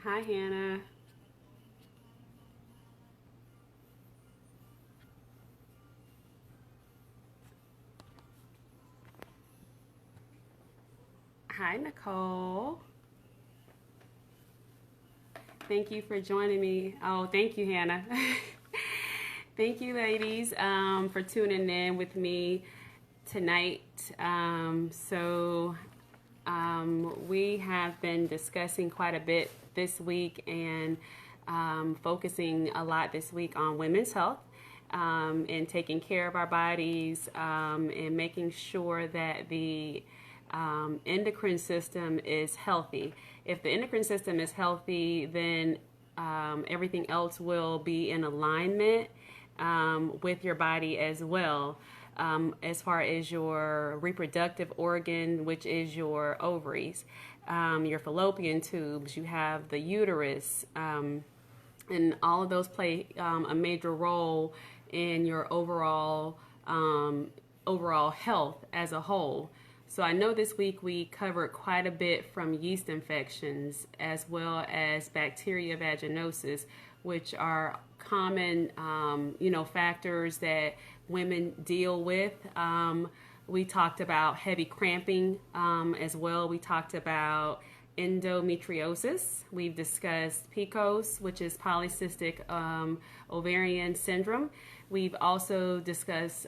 Hi, Hannah. Hi, Nicole. Thank you for joining me. Oh, thank you, Hannah. Thank you, ladies, for tuning in with me tonight. We have been discussing quite a bit this week and focusing a lot this week on women's health. And taking care of our bodies and making sure that the endocrine system is healthy. If the endocrine system is healthy, then everything else will be in alignment with your body as well. As far as your reproductive organ, which is your ovaries, your fallopian tubes, you have the uterus, and all of those play a major role in your overall health as a whole. So I know this week we covered quite a bit from yeast infections as well as bacteria vaginosis, which are common, factors that women deal with. We talked about heavy cramping as well. We talked about endometriosis. We've discussed PCOS, which is polycystic ovarian syndrome. We've also discussed,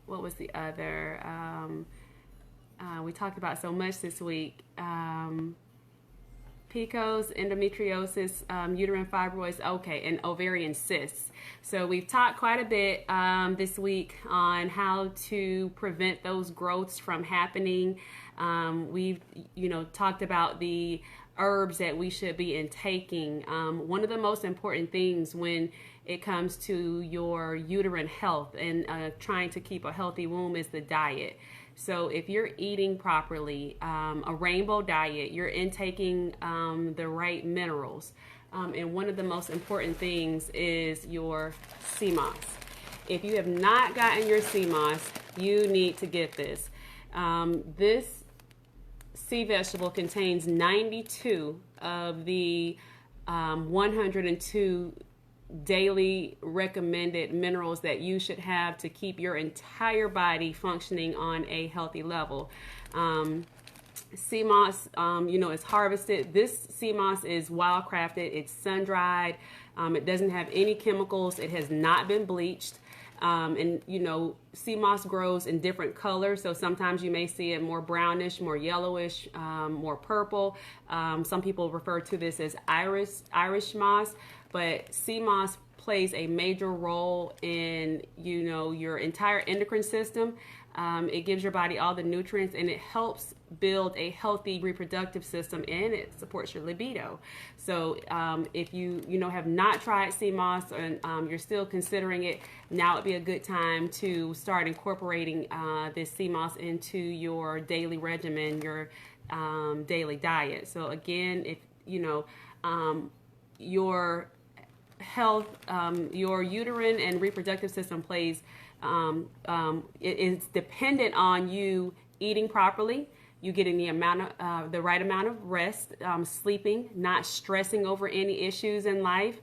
what was the other? We talked about so much this week. PCOS, endometriosis, uterine fibroids, okay, and ovarian cysts. So we've talked quite a bit this week on how to prevent those growths from happening. We've, talked about the herbs that we should be intaking. One of the most important things when it comes to your uterine health and trying to keep a healthy womb is the diet. So if you're eating properly, a rainbow diet, you're intaking the right minerals. And one of the most important things is your sea moss. If you have not gotten your sea moss, you need to get this. This sea vegetable contains 92 of the 102 daily recommended minerals that you should have to keep your entire body functioning on a healthy level. Sea moss, is harvested. This sea moss is wild crafted. It's sun dried. It doesn't have any chemicals. It has not been bleached. Sea moss grows in different colors. So sometimes you may see it more brownish, more yellowish, more purple. Some people refer to this as Irish moss. But sea moss plays a major role in, your entire endocrine system. It gives your body all the nutrients and it helps build a healthy reproductive system and it supports your libido. So if you, have not tried sea moss and you're still considering it, now would be a good time to start incorporating this sea moss into your daily regimen, your daily diet. So again, if, your health, your uterine and reproductive system plays, it is dependent on you eating properly, you getting the right amount of rest, sleeping, not stressing over any issues in life,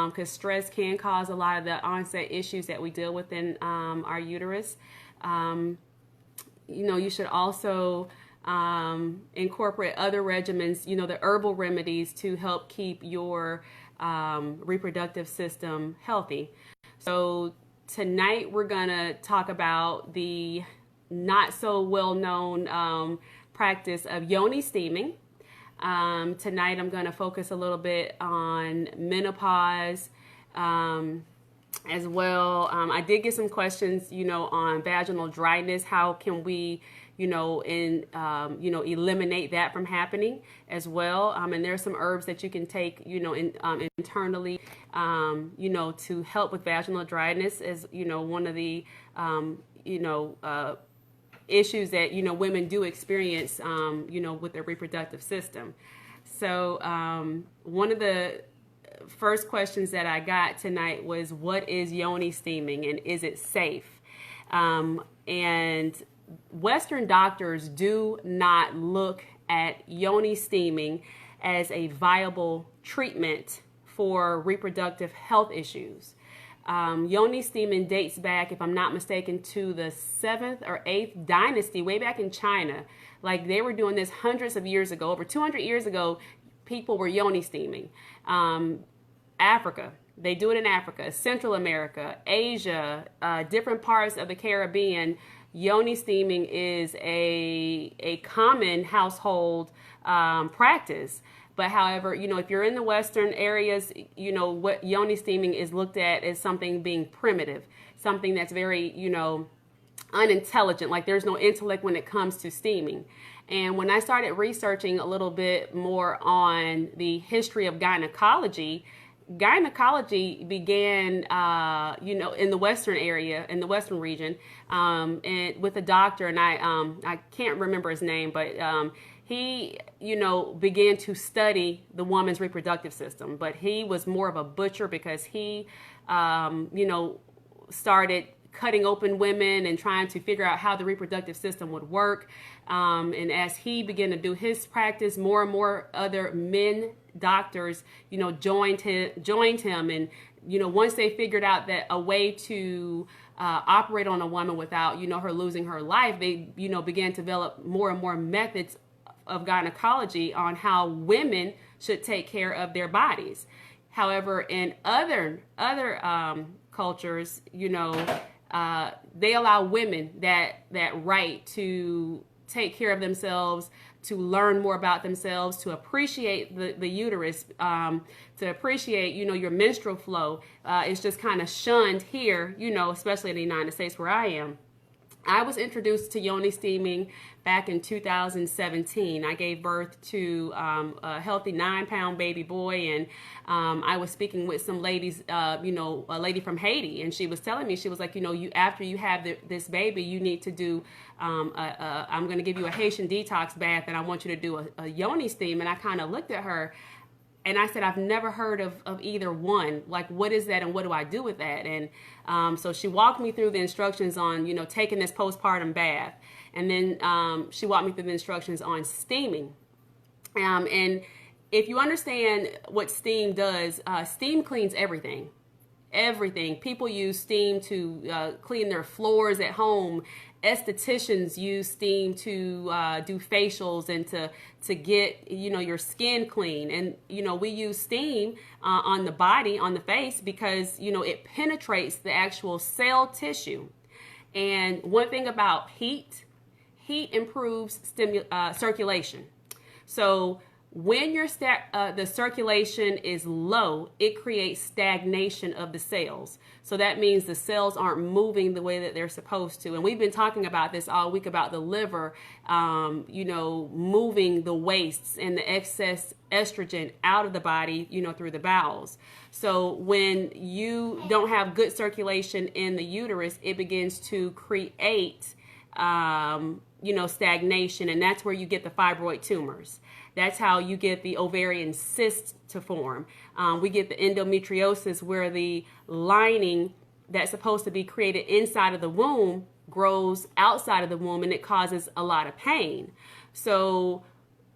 because stress can cause a lot of the onset issues that we deal with in our uterus. You should also incorporate other regimens, the herbal remedies to help keep your reproductive system healthy. So tonight we're gonna talk about the not so well known practice of Yoni steaming. Tonight I'm gonna focus a little bit on menopause as well. I did get some questions, on vaginal dryness. How can we eliminate that from happening as well. And there's some herbs that you can take, internally, to help with vaginal dryness as, one of the, issues that, women do experience, with their reproductive system. So one of the first questions that I got tonight was, what is Yoni steaming and is it safe? And Western doctors do not look at Yoni steaming as a viable treatment for reproductive health issues. Yoni steaming dates back, if I'm not mistaken, to the 7th or 8th dynasty, way back in China. Like, they were doing this hundreds of years ago. Over 200 years ago, people were yoni steaming. Africa, they do it in Africa, Central America, Asia, different parts of the Caribbean. Yoni steaming is a common household practice. But however, if you're in the Western areas, what yoni steaming is looked at as something being primitive, something that's very, unintelligent, like there's no intellect when it comes to steaming. And when I started researching a little bit more on the history of gynecology began, in the Western area, in the Western region, and with a doctor, and I can't remember his name, but he, began to study the woman's reproductive system. But he was more of a butcher because he, started cutting open women and trying to figure out how the reproductive system would work. And as he began to do his practice, more and more other men doctors, joined him. And, once they figured out that a way to operate on a woman without, her losing her life, they, began to develop more and more methods of gynecology on how women should take care of their bodies. However, in other cultures, they allow women that right to take care of themselves, to learn more about themselves, to appreciate the uterus, to appreciate, your menstrual flow. It's just kind of shunned here, especially in the United States where I am. I was introduced to yoni steaming back in 2017. I gave birth to a healthy 9-pound baby boy, and I was speaking with some ladies, a lady from Haiti, and she was telling me, she was like, after you have this baby, you need to do, I'm going to give you a Haitian detox bath, and I want you to do a yoni steam. And I kind of looked at her, and I said, I've never heard of either one. Like, what is that, and what do I do with that? And so she walked me through the instructions on, taking this postpartum bath. And then she walked me through the instructions on steaming. And if you understand what steam does, steam cleans everything. Everything. People use steam to clean their floors at home. Estheticians use steam to do facials and to get, your skin clean. And, we use steam on the body, on the face, because, it penetrates the actual cell tissue. And one thing about heat improves circulation. So when the circulation is low, it creates stagnation of the cells. So that means the cells aren't moving the way that they're supposed to. And we've been talking about this all week about the liver, moving the wastes and the excess estrogen out of the body, through the bowels. So when you don't have good circulation in the uterus, it begins to create stagnation, and that's where you get the fibroid tumors. That's how you get the ovarian cysts to form. We get the endometriosis, where the lining that's supposed to be created inside of the womb grows outside of the womb, and it causes a lot of pain. So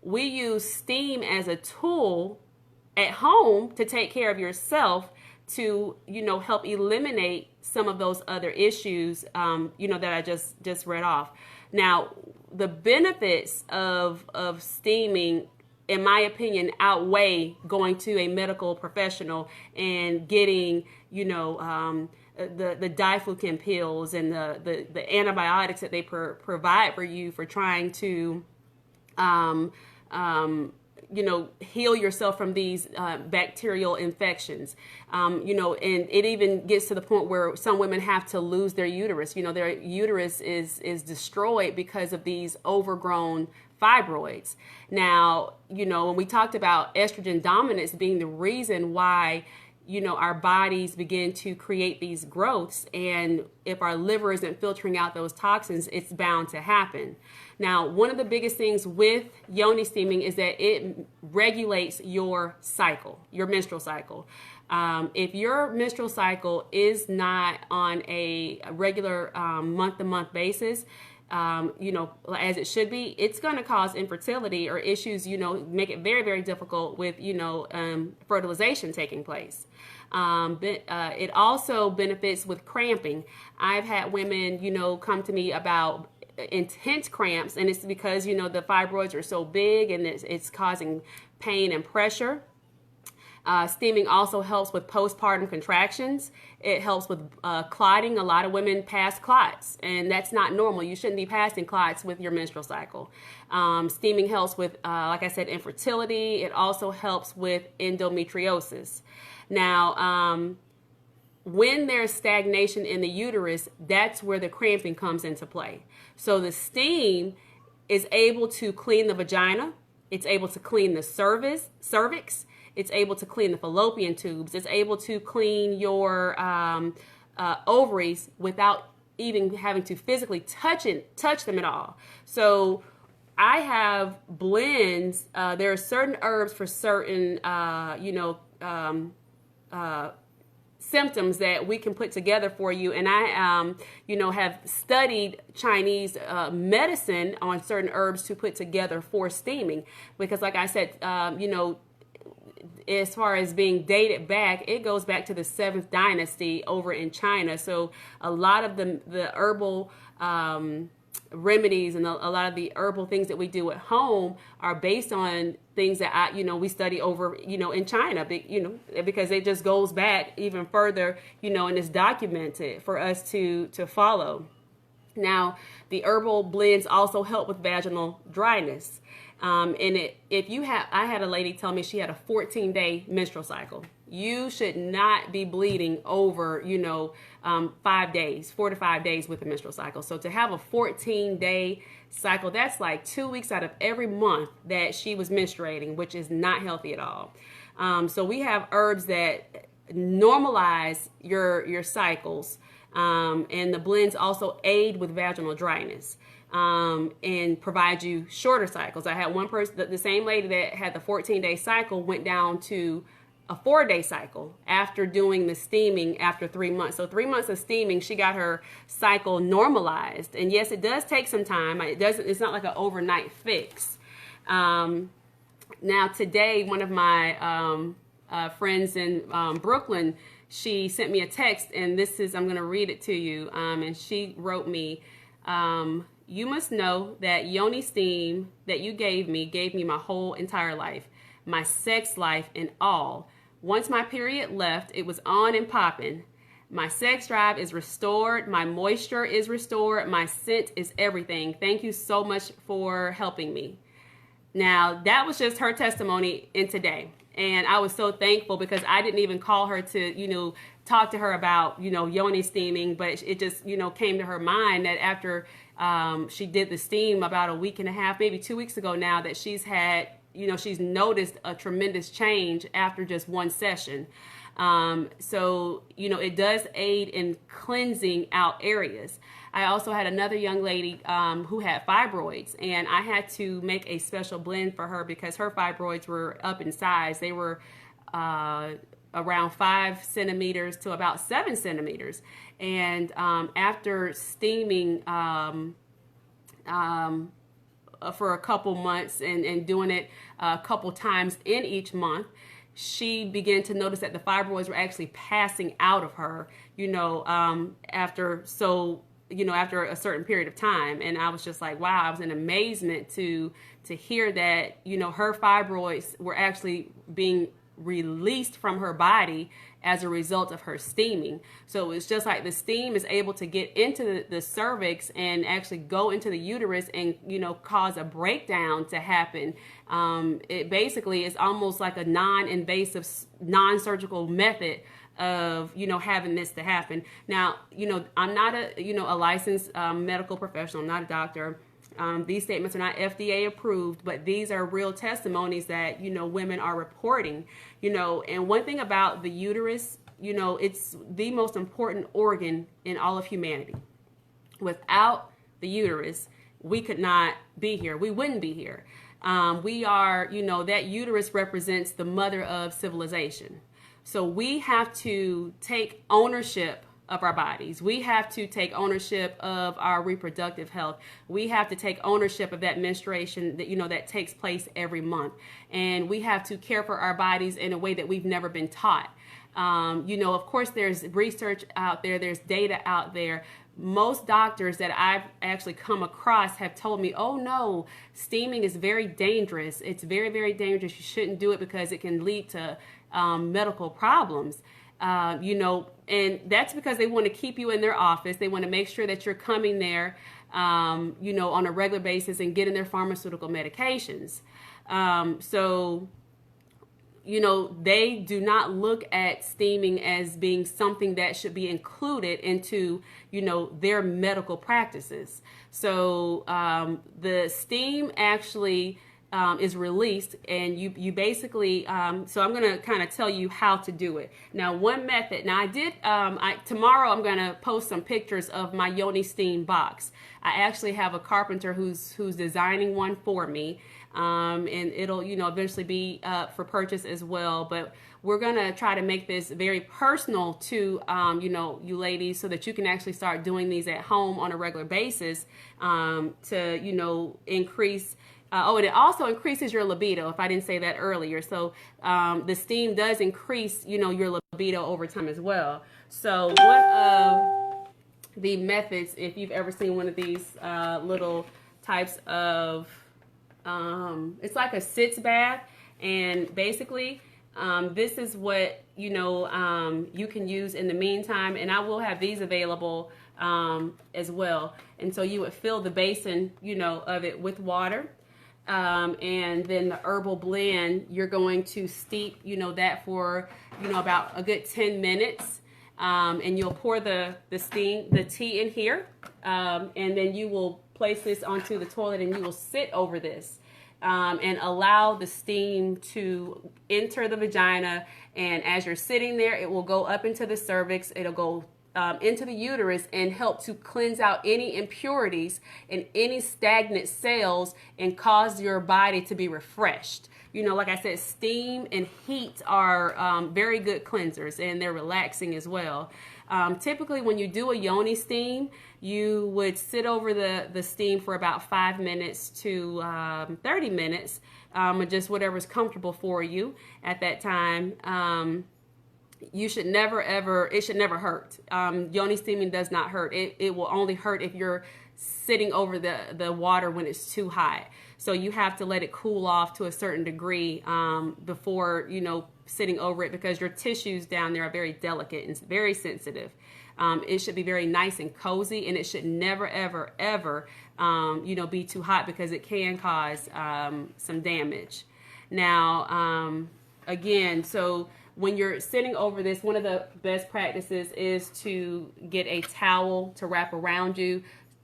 we use steam as a tool at home to take care of yourself, to, help eliminate some of those other issues, that I just read off. Now, the benefits of steaming, in my opinion, outweigh going to a medical professional and getting, the diflucan pills and the antibiotics that they provide for you for trying to, heal yourself from these bacterial infections. And it even gets to the point where some women have to lose their uterus. Their uterus is destroyed because of these overgrown fibroids. Now, when we talked about estrogen dominance being the reason why, our bodies begin to create these growths, and if our liver isn't filtering out those toxins, it's bound to happen. Now, one of the biggest things with yoni steaming is that it regulates your cycle, your menstrual cycle. If your menstrual cycle is not on a regular month-to-month basis, as it should be, it's going to cause infertility or issues, make it very, very difficult with, fertilization taking place. But it also benefits with cramping. I've had women, come to me about intense cramps, and it's because, the fibroids are so big and it's causing pain and pressure. Steaming also helps with postpartum contractions. It helps with clotting. A lot of women pass clots, and that's not normal. You shouldn't be passing clots with your menstrual cycle. Steaming helps with, like I said, infertility. It also helps with endometriosis. Now, when there's stagnation in the uterus, that's where the cramping comes into play. So the steam is able to clean the vagina. It's able to clean the cervix. It's able to clean the fallopian tubes. It's able to clean your ovaries without even having to physically touch them at all. So I have blends. There are certain herbs for certain, symptoms that we can put together for you. And I, have studied Chinese medicine on certain herbs to put together for steaming. Because like I said, as far as being dated back, it goes back to the 7th dynasty over in China. So a lot of the herbal remedies and a lot of the herbal things that we do at home are based on things that we study over, in China, because it just goes back even further, and it's documented for us to follow. Now, the herbal blends also help with vaginal dryness. I had a lady tell me she had a 14-day menstrual cycle. You should not be bleeding over, 5 days, 4 to 5 days with a menstrual cycle. So to have a 14-day cycle, that's like 2 weeks out of every month that she was menstruating, which is not healthy at all. So we have herbs that normalize your cycles, and the blends also aid with vaginal dryness. And provide you shorter cycles. I had one person, the same lady that had the 14-day cycle went down to a 4-day cycle after doing the steaming after 3 months. So 3 months of steaming, she got her cycle normalized. And yes, it does take some time. It's not like an overnight fix. Now today, one of my friends in Brooklyn, she sent me a text, and I'm going to read it to you. And she wrote me, you must know that Yoni steam that you gave me my whole entire life, my sex life and all. Once my period left, it was on and popping. My sex drive is restored. My moisture is restored. My scent is everything. Thank you so much for helping me. Now, that was just her testimony in today. And I was so thankful because I didn't even call her to, talk to her about, Yoni steaming, but it just, came to her mind that after she did the steam about a week and a half, maybe 2 weeks ago now, that she's had, she's noticed a tremendous change after just one session. So, it does aid in cleansing out areas. I also had another young lady who had fibroids, and I had to make a special blend for her because her fibroids were up in size. They were around 5 centimeters to about 7 centimeters. And after steaming for a couple months and doing it a couple times in each month, she began to notice that the fibroids were actually passing out of her, after a certain period of time. And I was just like, wow, I was in amazement to hear that, her fibroids were actually being released from her body as a result of her steaming. So it's just like the steam is able to get into the cervix and actually go into the uterus and, cause a breakdown to happen. It basically is almost like a non-invasive, non-surgical method of, having this to happen. Now, I'm not a licensed medical professional. I'm not a doctor. These statements are not FDA approved, but these are real testimonies that, women are reporting, and one thing about the uterus, it's the most important organ in all of humanity. Without the uterus, we could not be here. We wouldn't be here. We are, that uterus represents the mother of civilization. So we have to take ownership of our bodies. We have to take ownership of our reproductive health. We have to take ownership of that menstruation that, that takes place every month. And we have to care for our bodies in a way that we've never been taught. Of course, there's research out there, there's data out there. Most doctors that I've actually come across have told me, oh no, steaming is very dangerous. It's very, very dangerous. You shouldn't do it because it can lead to medical problems. And that's because they want to keep you in their office. They want to make sure that you're coming there, on a regular basis and getting their pharmaceutical medications. They do not look at steaming as being something that should be included into, their medical practices. So the steam actually is released, and you basically, so I'm going to kind of tell you how to do it. Now, one method, tomorrow I'm going to post some pictures of my Yoni steam box. I actually have a carpenter who's designing one for me. And it'll, eventually be for purchase as well. But we're going to try to make this very personal to, you ladies, so that you can actually start doing these at home on a regular basis to, increase. And it also increases your libido, if I didn't say that earlier. So the steam does increase, your libido over time as well. So one of the methods, if you've ever seen one of these little types of it's like a sitz bath, and basically this is what you can use in the meantime, and I will have these available as well. And so you would fill the basin of it with water, and then the herbal blend, you're going to steep that for about a good 10 minutes, and you'll pour the tea in here, and then you will place this onto the toilet, and you will sit over this and allow the steam to enter the vagina. And as you're sitting there, it will go up into the cervix. It'll go into the uterus and help to cleanse out any impurities and any stagnant cells and cause your body to be refreshed. Like I said, steam and heat are very good cleansers, and they're relaxing as well. Typically, when you do a Yoni steam, you would sit over the steam for about 5 minutes to 30 minutes, just whatever's comfortable for you at that time. You should never, ever, it should never hurt. Yoni steaming does not hurt. It will only hurt if you're sitting over the water when it's too hot. So you have to let it cool off to a certain degree before, sitting over it, because your tissues down there are very delicate and very sensitive. It should be very nice and cozy, and it should never, ever, ever, be too hot, because it can cause some damage. Now, again, so when you're sitting over this, one of the best practices is to get a towel to wrap around you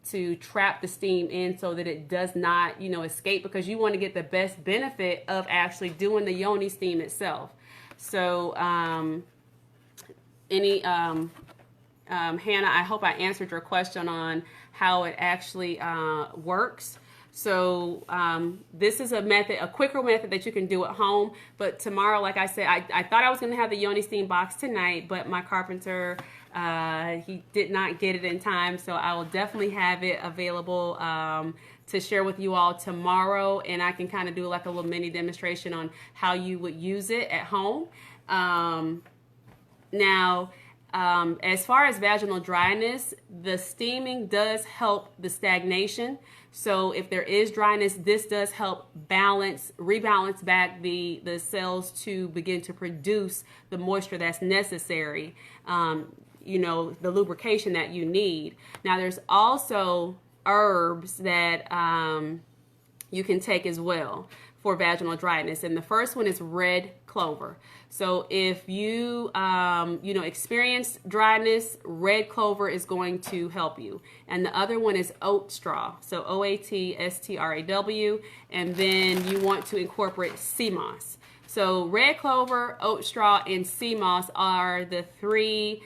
to trap the steam in so that it does not, escape, because you want to get the best benefit of actually doing the Yoni steam itself. So, Hannah, I hope I answered your question on how it actually works. So this is a quicker method that you can do at home. But tomorrow, like I said, I thought I was going to have the Yoni steam box tonight, but my carpenter, he did not get it in time. So I will definitely have it available to share with you all tomorrow. And I can kind of do like a little mini demonstration on how you would use it at home. Now, as far as vaginal dryness, the steaming does help the stagnation. So if there is dryness, this does help rebalance back the cells to begin to produce the moisture that's necessary, the lubrication that you need. Now, there's also herbs that you can take as well for vaginal dryness. And the first one is red clover. So if you, experience dryness, red clover is going to help you. And the other one is oat straw. So OATSTRAW. And then you want to incorporate sea moss. So red clover, oat straw, and sea moss are the three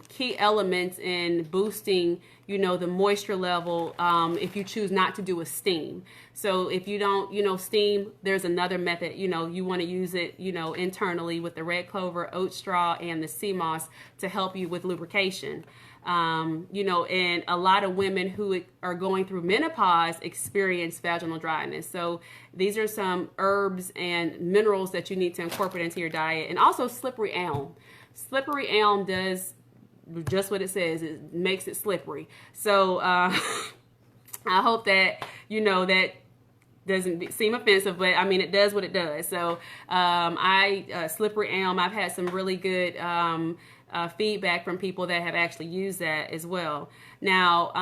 key elements in boosting, the moisture level, if you choose not to do a steam. So if you don't, steam, there's another method, you want to use it, internally with the red clover, oat straw, and the sea moss to help you with lubrication. And a lot of women who are going through menopause experience vaginal dryness. So these are some herbs and minerals that you need to incorporate into your diet. And also slippery elm. Slippery elm does just what it says. It makes it slippery. So I hope that, that doesn't seem offensive, but I mean, it does what it does. So slippery elm, I've had some really good feedback from people that have actually used that as well. Now,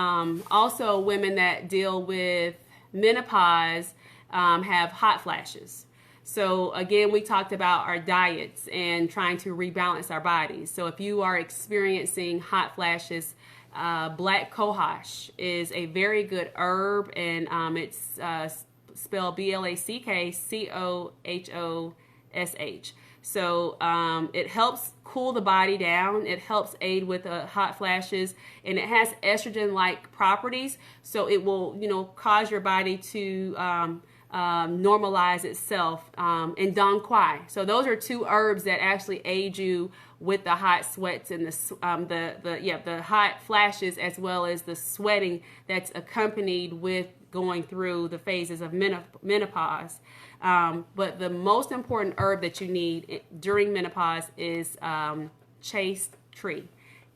also women that deal with menopause have hot flashes. So again, we talked about our diets and trying to rebalance our bodies. So if you are experiencing hot flashes, black cohosh is a very good herb, and it's spelled BLACKCOHOSH. So it helps cool the body down. It helps aid with hot flashes, and it has estrogen-like properties. So it will, cause your body to normalize itself. And dong quai. So those are two herbs that actually aid you with the hot sweats and the hot flashes, as well as the sweating that's accompanied with going through the phases of menopause. But the most important herb that you need during menopause is chaste tree.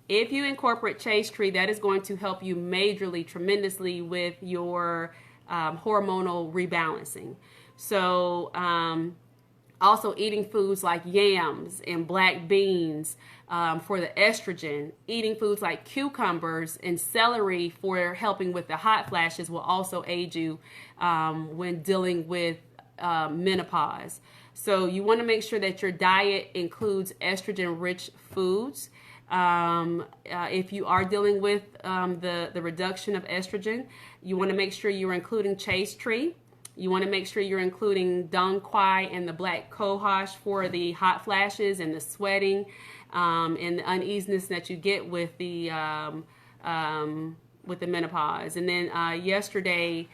If you incorporate chaste tree, that is going to help you majorly, tremendously with your hormonal rebalancing. So also eating foods like yams and black beans for the estrogen, eating foods like cucumbers and celery for helping with the hot flashes will also aid you when dealing with menopause. So you want to make sure that your diet includes estrogen-rich foods. If you are dealing with the reduction of estrogen, you want to make sure you're including chaste tree. You want to make sure you're including dong quai and the black cohosh for the hot flashes and the sweating and the uneasiness that you get with the menopause. And then yesterday,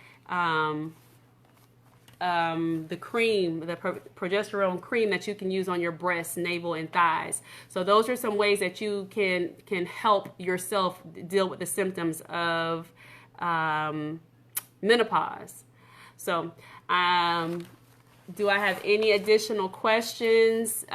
the cream, the progesterone cream that you can use on your breasts, navel, and thighs. So those are some ways that you can help yourself deal with the symptoms of menopause. So do I have any additional questions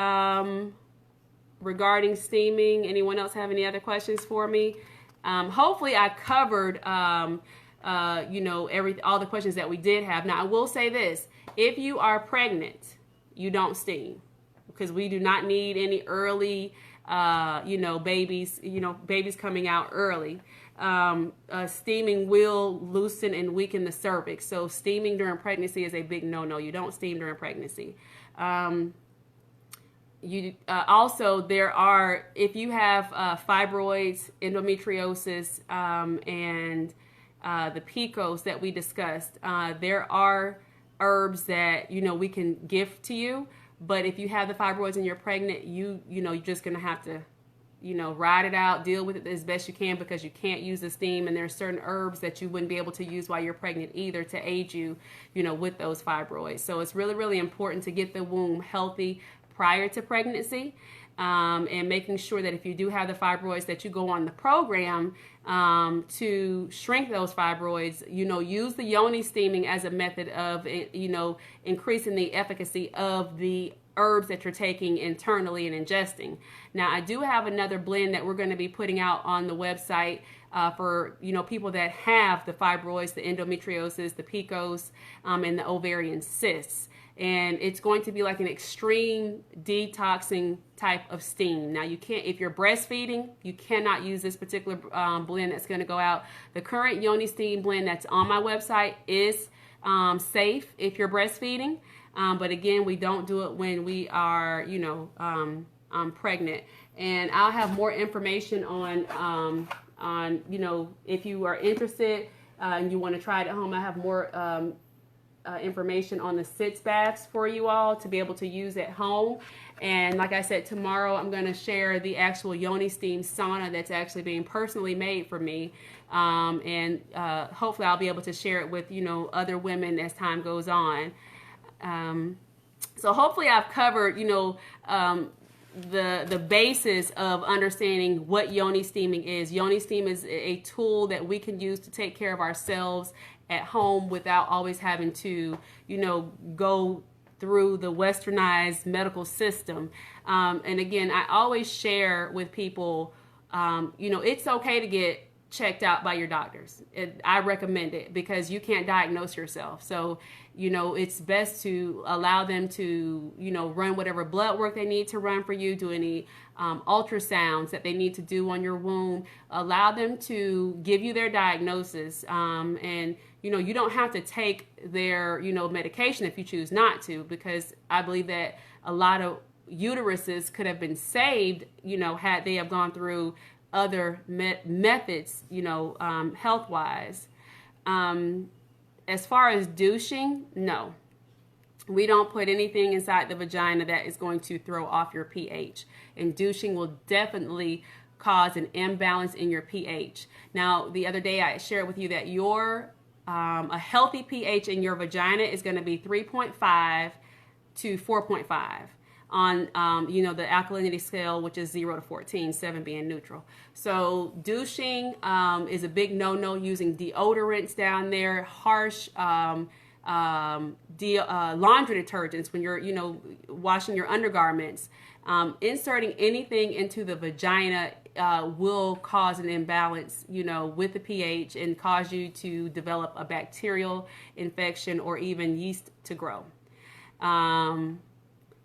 regarding steaming? Anyone else have any other questions for me? Hopefully I covered all the questions that we did have. Now I will say this: if you are pregnant, you don't steam, because we do not need any early, babies coming out early. Steaming will loosen and weaken the cervix. So steaming during pregnancy is a big no-no. You don't steam during pregnancy. Also, if you have fibroids, endometriosis, and the PCOS that we discussed, there are herbs that we can give to you. But if you have the fibroids and you're pregnant, you're just gonna have to ride it out, deal with it as best you can, because you can't use the steam, and there are certain herbs that you wouldn't be able to use while you're pregnant either to aid you, with those fibroids. So it's really, really important to get the womb healthy prior to pregnancy, and making sure that if you do have the fibroids, that you go on the program to shrink those fibroids. Use the Yoni steaming as a method of, increasing the efficacy of the herbs that you're taking internally and ingesting. Now, I do have another blend that we're going to be putting out on the website for people that have the fibroids, the endometriosis, the PCOS, and the ovarian cysts. And it's going to be like an extreme detoxing type of steam. Now, you can't, if you're breastfeeding, you cannot use this particular blend that's going to go out. The current Yoni steam blend that's on my website is safe if you're breastfeeding. But again, we don't do it when we are, pregnant. And I'll have more information on if you are interested and you want to try it at home. I have more information on the sitz baths for you all to be able to use at home. And like I said, tomorrow I'm going to share the actual Yoni steam sauna that's actually being personally made for me. And hopefully I'll be able to share it with, other women as time goes on. So hopefully I've covered, the basis of understanding what Yoni steaming is. Yoni steam is a tool that we can use to take care of ourselves at home without always having to, go through the westernized medical system. And again, I always share with people, it's okay to get checked out by your doctors. I recommend it because you can't diagnose yourself. So, it's best to allow them to, run whatever blood work they need to run for you, do any ultrasounds that they need to do on your womb. Allow them to give you their diagnosis. And, you don't have to take their, medication if you choose not to, because I believe that a lot of uteruses could have been saved, had they have gone through other methods, health-wise. As far as douching, no. We don't put anything inside the vagina that is going to throw off your pH. And douching will definitely cause an imbalance in your pH. Now, the other day I shared with you that a healthy pH in your vagina is going to be 3.5 to 4.5. On, the alkalinity scale, which is 0 to 14, 7 being neutral. So douching is a big no-no. Using deodorants down there, harsh laundry detergents when you're, washing your undergarments. Inserting anything into the vagina will cause an imbalance, with the pH and cause you to develop a bacterial infection or even yeast to grow.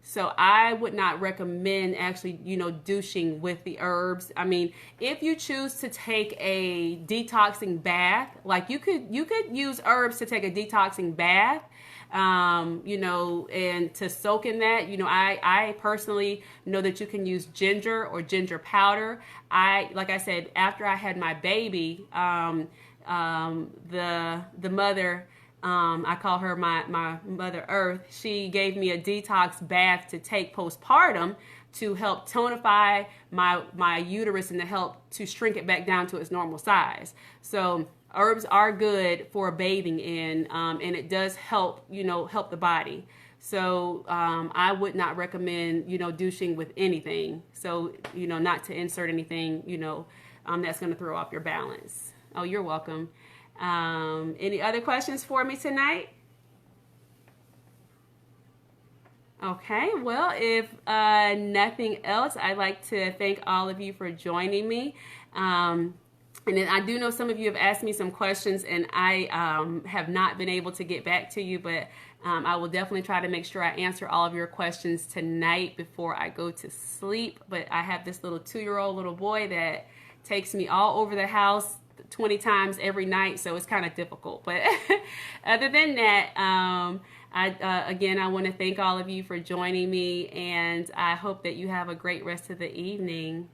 So I would not recommend actually, douching with the herbs. I mean, if you choose to take a detoxing bath, like you could use herbs to take a detoxing bath, and to soak in that. I personally know that you can use ginger or ginger powder. Like I said, after I had my baby, the mother, I call her my Mother Earth. She gave me a detox bath to take postpartum to help tonify my uterus and to help to shrink it back down to its normal size. So herbs are good for bathing in, and it does help, help the body. So I would not recommend, douching with anything. So, not to insert anything, that's going to throw off your balance. Oh, you're welcome. Any other questions for me tonight? Okay, well, if nothing else, I'd like to thank all of you for joining me. And then I do know some of you have asked me some questions, and I have not been able to get back to you, but I will definitely try to make sure I answer all of your questions tonight before I go to sleep. But I have this little 2-year-old little boy that takes me all over the house 20 times every night, so it's kind of difficult. But other than that, I want to thank all of you for joining me, and I hope that you have a great rest of the evening.